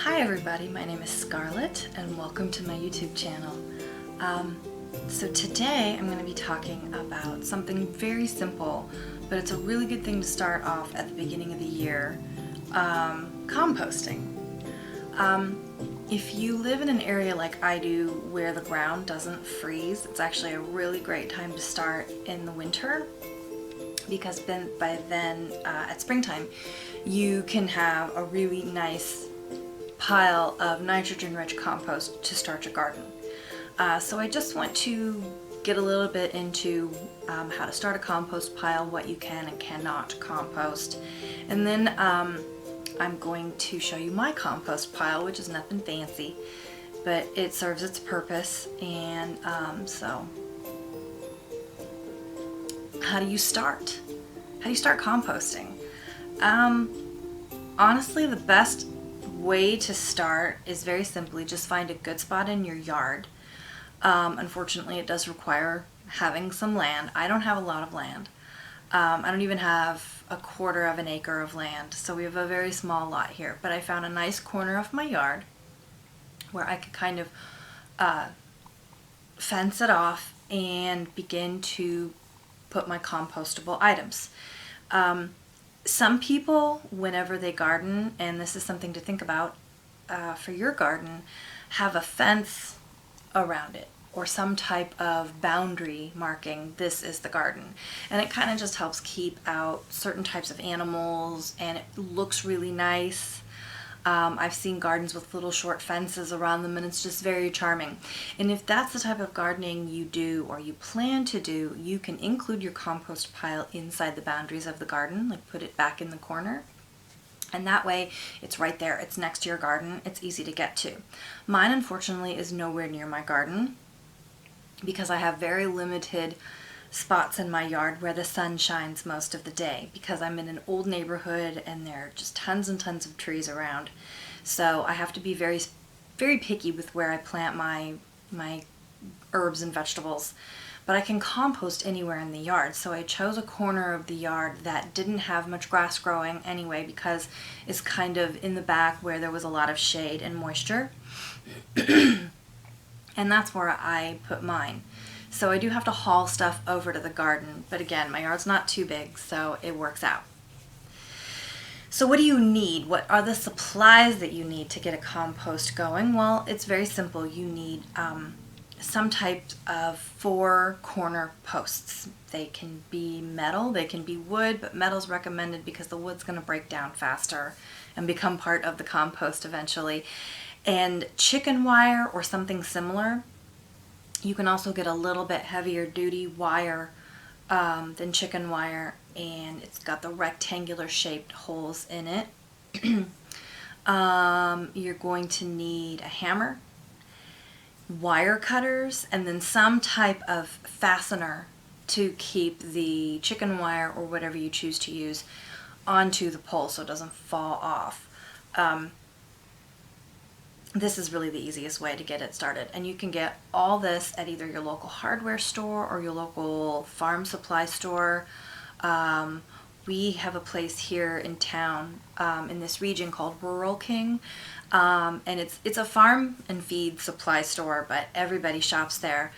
Hi everybody, my name is Scarlett and welcome to my YouTube channel. So today I'm going to be talking about something very simple, but it's a really good thing to start off at the beginning of the year, composting. If you live in an area like I do where the ground doesn't freeze, it's actually a really great time to start in the winter, because by then at springtime you can have a really nice pile of nitrogen-rich compost to start your garden. So I just want to get a little bit into how to start a compost pile, what you can and cannot compost, and then I'm going to show you my compost pile, which is nothing fancy, but it serves its purpose. And so how do you start? How do you start composting? Honestly, the best way to start is very simply just find a good spot in your yard. Unfortunately, it does require having some land. I don't have a lot of land. I don't even have a quarter of an acre of land, so we have a very small lot here. But I found a nice corner of my yard where I could kind of fence it off and begin to put my compostable items. Some people, whenever they garden, and this is something to think about for your garden, have a fence around it or some type of boundary marking, this is the garden. And it kind of just helps keep out certain types of animals, and it looks really nice. I've seen gardens with little short fences around them, and it's just very charming. And if that's the type of gardening you do or you plan to do, you can include your compost pile inside the boundaries of the garden, like put it back in the corner. And that way it's right there, it's next to your garden, it's easy to get to. Mine, unfortunately, is nowhere near my garden because I have very limited spots in my yard where the sun shines most of the day, because I'm in an old neighborhood and there are just tons and tons of trees around. So I have to be very, very picky with where I plant my herbs and vegetables. But I can compost anywhere in the yard, so I chose a corner of the yard that didn't have much grass growing anyway, because it's kind of in the back where there was a lot of shade and moisture. And that's where I put mine. So I do have to haul stuff over to the garden, but again, my yard's not too big, so it works out. So what do you need? What are the supplies that you need to get a compost going? Well, it's very simple. You need some type of 4 corner posts. They can be metal, they can be wood, but metal's recommended because the wood's going to break down faster and become part of the compost eventually. And chicken wire or something similar. You can also get a little bit heavier duty wire than chicken wire, and it's got the rectangular shaped holes in it. You're going to need a hammer, wire cutters, and then some type of fastener to keep the chicken wire or whatever you choose to use onto the pole so it doesn't fall off. This is really the easiest way to get it started, and you can get all this at either your local hardware store or your local farm supply store. We have a place here in town in this region called Rural King, and it's a farm and feed supply store, but everybody shops there,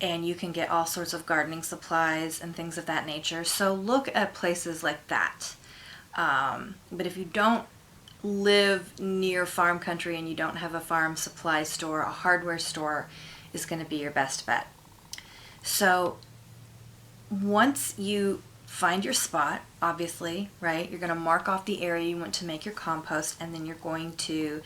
and you can get all sorts of gardening supplies and things of that nature. So look at places like that. But if you don't live near farm country and you don't have a farm supply store, a hardware store is going to be your best bet. So once you find your spot, obviously, right, you're going to mark off the area you want to make your compost, and then you're going to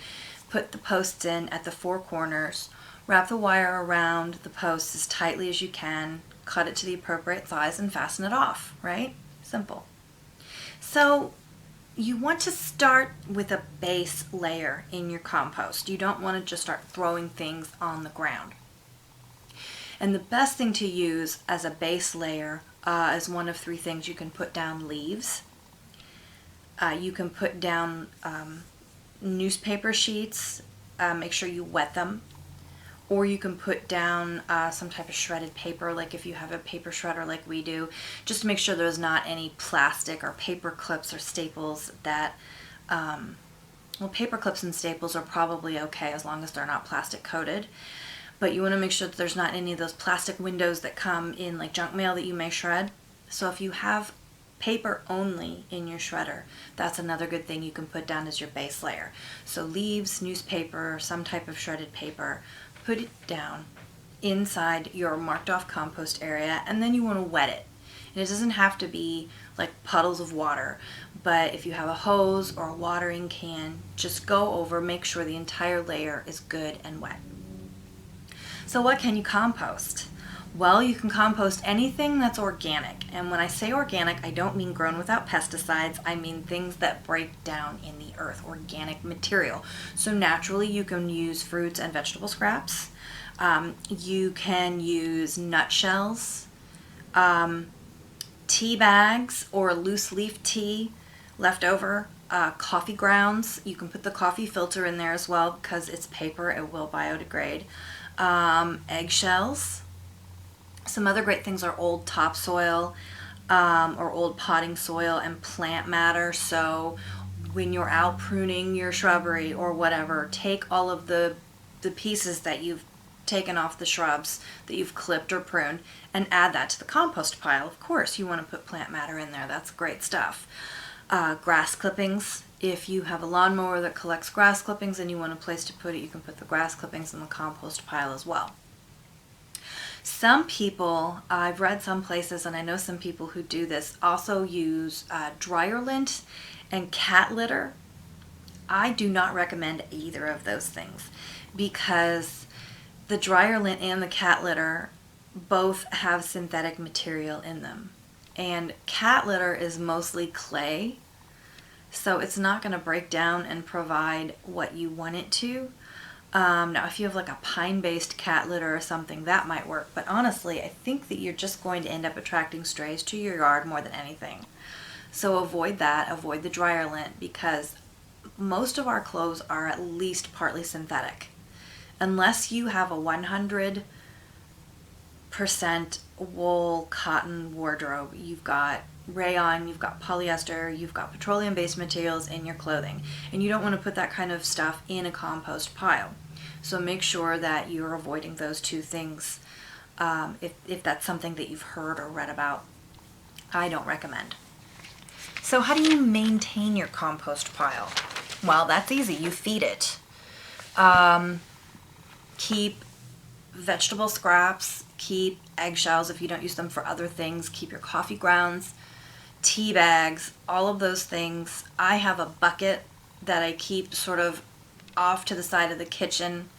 put the posts in at the 4 corners, wrap the wire around the posts as tightly as you can, cut it to the appropriate size, and fasten it off, right? Simple. So you want to start with a base layer in your compost. You don't want to just start throwing things on the ground. And the best thing to use as a base layer is one of 3 things. You can put down leaves. You can put down newspaper sheets. Make sure you wet them. Or you can put down some type of shredded paper, like if you have a paper shredder like we do, just to make sure there's not any plastic or paper clips or staples that Well, paper clips and staples are probably okay as long as they're not plastic coated. But you want to make sure that there's not any of those plastic windows that come in like junk mail that you may shred. So if you have paper only in your shredder, that's another good thing you can put down as your base layer. So leaves, newspaper, some type of shredded paper, put it down inside your marked off compost area, and then you want to wet it. And it doesn't have to be like puddles of water, but if you have a hose or a watering can, just go over, make sure the entire layer is good and wet. So what can you compost? Well, you can compost anything that's organic. And when I say organic, I don't mean grown without pesticides. I mean things that break down in the earth, organic material. So naturally, you can use fruits and vegetable scraps. You can use nutshells, tea bags or loose leaf tea left over, coffee grounds. You can put the coffee filter in there as well because it's paper, it will biodegrade. Eggshells. Some other great things are old topsoil or old potting soil and plant matter. So when you're out pruning your shrubbery or whatever, take all of the pieces that you've taken off the shrubs that you've clipped or pruned and add that to the compost pile. Of course, you want to put plant matter in there. That's great stuff. Grass clippings. If you have a lawnmower that collects grass clippings and you want a place to put it, you can put the grass clippings in the compost pile as well. Some people, I've read some places, and I know some people who do this, also use dryer lint and cat litter. I do not recommend either of those things because the dryer lint and the cat litter both have synthetic material in them. And cat litter is mostly clay, so it's not going to break down and provide what you want it to. Now, if you have like a pine-based cat litter or something, that might work. But honestly, I think that you're just going to end up attracting strays to your yard more than anything. So avoid that. Avoid the dryer lint because most of our clothes are at least partly synthetic. Unless you have a 100% wool cotton wardrobe, you've got rayon, you've got polyester, you've got petroleum-based materials in your clothing. And you don't want to put that kind of stuff in a compost pile. So make sure that you're avoiding those two things if that's something that you've heard or read about. I don't recommend. So how do you maintain your compost pile? Well, that's easy. You feed it. Keep vegetable scraps, keep eggshells if you don't use them for other things, keep your coffee grounds, tea bags, all of those things. I have a bucket that I keep sort of off to the side of the kitchen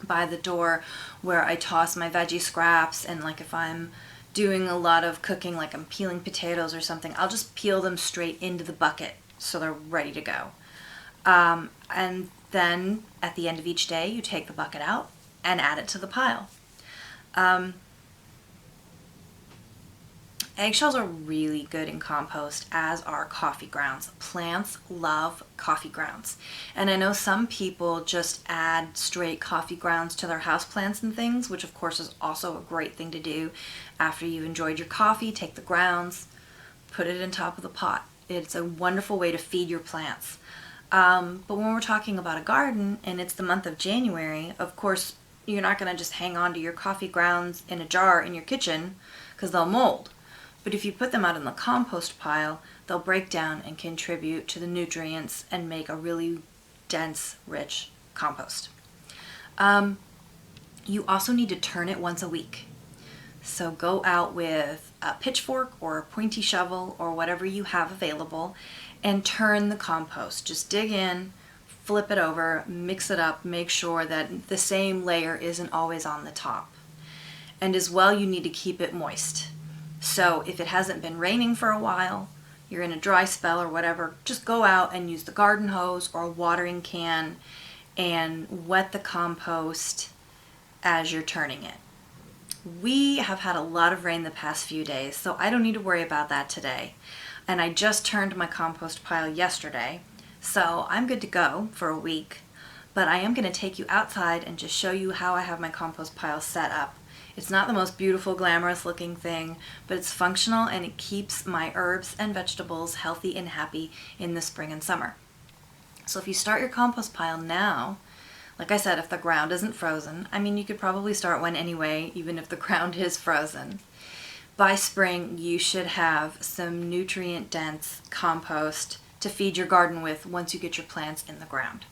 by the door where I toss my veggie scraps, and like if I'm doing a lot of cooking, like I'm peeling potatoes or something, I'll just peel them straight into the bucket so they're ready to go. And then at the end of each day, you take the bucket out and add it to the pile. Eggshells are really good in compost, as are coffee grounds. Plants love coffee grounds. And I know some people just add straight coffee grounds to their houseplants and things, which of course is also a great thing to do. After you've enjoyed your coffee, take the grounds, put it in top of the pot. It's a wonderful way to feed your plants. But when we're talking about a garden and it's the month of January, of course, you're not going to just hang on to your coffee grounds in a jar in your kitchen because they'll mold. But if you put them out in the compost pile, they'll break down and contribute to the nutrients and make a really dense, rich compost. You also need to turn it once a week. So go out with a pitchfork or a pointy shovel or whatever you have available and turn the compost. Just dig in, flip it over, mix it up, make sure that the same layer isn't always on the top. And as well, you need to keep it moist. So if it hasn't been raining for a while, you're in a dry spell or whatever, just go out and use the garden hose or a watering can and wet the compost as you're turning it. We have had a lot of rain the past few days, so I don't need to worry about that today. And I just turned my compost pile yesterday, so I'm good to go for a week. But I am going to take you outside and just show you how I have my compost pile set up. It's not the most beautiful, glamorous looking thing, but it's functional and it keeps my herbs and vegetables healthy and happy in the spring and summer. So if you start your compost pile now, like I said, if the ground isn't frozen, I mean, you could probably start one anyway, even if the ground is frozen. By spring, you should have some nutrient-dense compost to feed your garden with once you get your plants in the ground.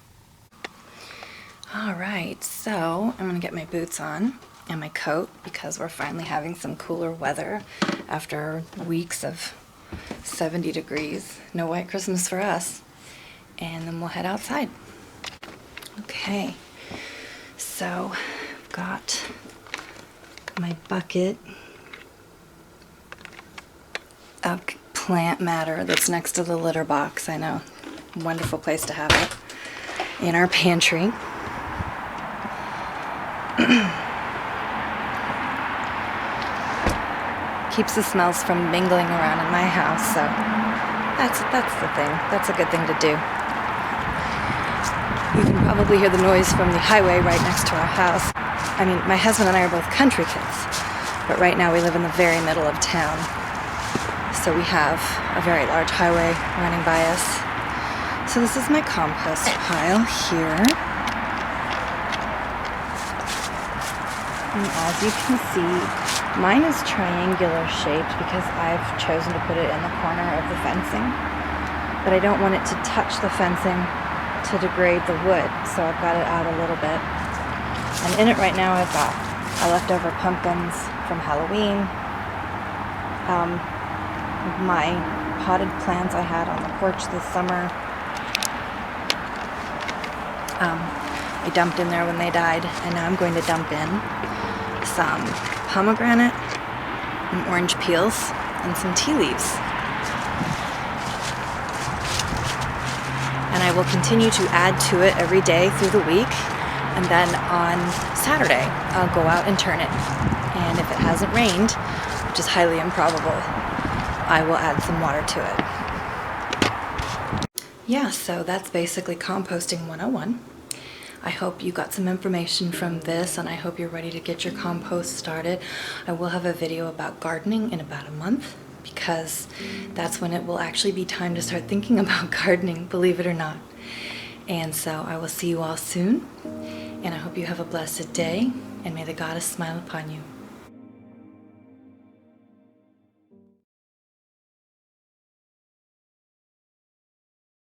All right, so I'm gonna get my boots on and my coat because we're finally having some cooler weather after weeks of 70 degrees. No white Christmas for us. And then we'll head outside. Okay, so I've got my bucket of plant matter that's next to the litter box. I know, wonderful place to have it in our pantry. Keeps the smells from mingling around in my house, so that's the thing. That's a good thing to do. You can probably hear the noise from the highway right next to our house. I mean, my husband and I are both country kids, but right now we live in the very middle of town. So we have a very large highway running by us. So this is my compost pile here. And as you can see, mine is triangular shaped because I've chosen to put it in the corner of the fencing. But I don't want it to touch the fencing to degrade the wood, so I've got it out a little bit. And in it right now I've got leftover pumpkins from Halloween, my potted plants I had on the porch this summer. I dumped in there when they died, and now I'm going to dump in some pomegranate and orange peels and some tea leaves. And I will continue to add to it every day through the week, and then on Saturday I'll go out and turn it. And if it hasn't rained, which is highly improbable, I will add some water to it. Yeah, so that's basically composting 101. I hope you got some information from this, and I hope you're ready to get your compost started. I will have a video about gardening in about a month, because that's when it will actually be time to start thinking about gardening, believe it or not. And so I will see you all soon, and I hope you have a blessed day, and may the goddess smile upon you.